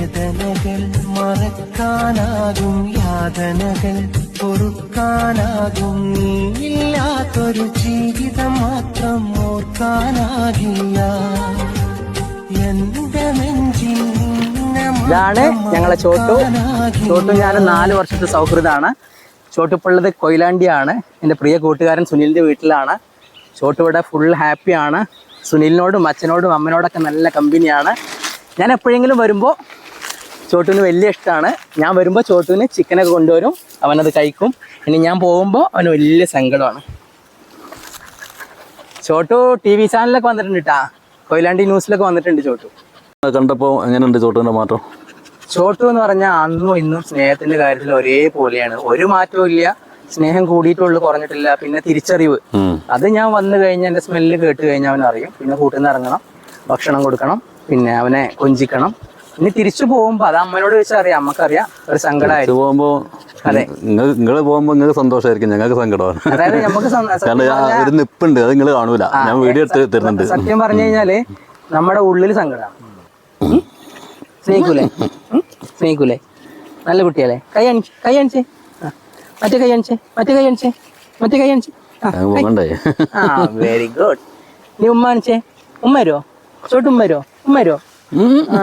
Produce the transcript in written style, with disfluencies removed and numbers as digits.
വേദനകൾ മറക്കാനാകും, യാതനകൾ പൊറുക്കാനാകും, നീയില്ലാത്തൊരു ജീവിതം മാത്രം ഓർക്കാനാകില്ല. എന്റെ നെഞ്ചിൽ ഇതാണ് ഞങ്ങളെ ചോട്ടു. ചോട്ടു ഞാൻ 4 വർഷത്തെ സൗഹൃദമാണ്. ചോട്ടുപ്പുള്ളത് കൊയിലാണ്ടിയാണ്. എൻ്റെ പ്രിയ കൂട്ടുകാരൻ സുനിലിൻ്റെ വീട്ടിലാണ്. ചോട്ടു ഇവിടെ ഫുൾ ഹാപ്പിയാണ്. സുനിലിനോടും അച്ഛനോടും അമ്മനോടൊക്കെ നല്ല കമ്പനിയാണ്. ഞാൻ എപ്പോഴെങ്കിലും വരുമ്പോൾ ചോട്ടുവിന് വലിയ ഇഷ്ടമാണ്. ഞാൻ വരുമ്പോൾ ചോട്ടുവിന് ചിക്കനൊക്കെ കൊണ്ടുവരും, അവനത് കഴിക്കും. ഇനി ഞാൻ പോകുമ്പോൾ അവന് വലിയ സങ്കടമാണ്. ചോട്ടു TV ചാനലിലൊക്കെ വന്നിട്ടുണ്ട് കേട്ടാ, കൊയിലാണ്ടി ന്യൂസിലൊക്കെ വന്നിട്ടുണ്ട്. ചോട്ടു കണ്ടപ്പോൾ എങ്ങനെയുണ്ട് ചോട്ടുവിൻ്റെ മാറ്റം? ചോട്ടു എന്ന് പറഞ്ഞാൽ അന്നും ഇന്നും സ്നേഹത്തിന്റെ കാര്യത്തിൽ ഒരേപോലെയാണ്. ഒരു മാറ്റവും ഇല്ല. സ്നേഹം കൂടിയിട്ടുള്ളൂ, കുറഞ്ഞിട്ടില്ല. പിന്നെ തിരിച്ചറിവ്, അത് ഞാൻ വന്നു കഴിഞ്ഞാൽ എൻ്റെ സ്മെല്ല് കേട്ട് കഴിഞ്ഞാൽ അവൻ അറിയും. പിന്നെ കൂട്ടിൽ നിന്ന് ഇറങ്ങണം, ഭക്ഷണം കൊടുക്കണം, പിന്നെ അവനെ കൊഞ്ചിക്കണം. ഇനി തിരിച്ചു പോകുമ്പോ അത് അമ്മനോട് ചോദിച്ചാൽ അറിയാം, അമ്മക്കറിയാം ഒരു സങ്കടമായിരിക്കും. പോകുമ്പോ അതെ, നിങ്ങൾ പോകുമ്പോ നിങ്ങൾക്ക് സന്തോഷമായിരിക്കും, ഞങ്ങൾക്ക് സങ്കടമാണ്. അതായത് നമുക്ക് ഒരു നിപ്പുണ്ട്, അത് നിങ്ങൾ കാണൂല. ഞാൻ വീഡിയോ എടുത്ത് തരുന്നുണ്ട്. സത്യം പറഞ്ഞു കഴിഞ്ഞാല് നമ്മുടെ ഉള്ളിൽ സങ്കടമാണ്. സ്നേഹിക്കൂലേ? സ്നേഹിക്കൂലേ? നല്ല കുട്ടിയല്ലേ? കൈ അണിച്ചേ, മറ്റേ കൈ അണിച്ചേ, മറ്റേ കൈ അണിച്ചേ, മറ്റേ കൈ അണിച്ചേ. ആ വെരി ഗുഡ്. നീ ഉമ്മ അണിച്ചേ. ഉമ്മ വരുമോ? ചോട്ട് ഉമ്മ വരുമോ? ഉമ്മ വരുമോ? ആ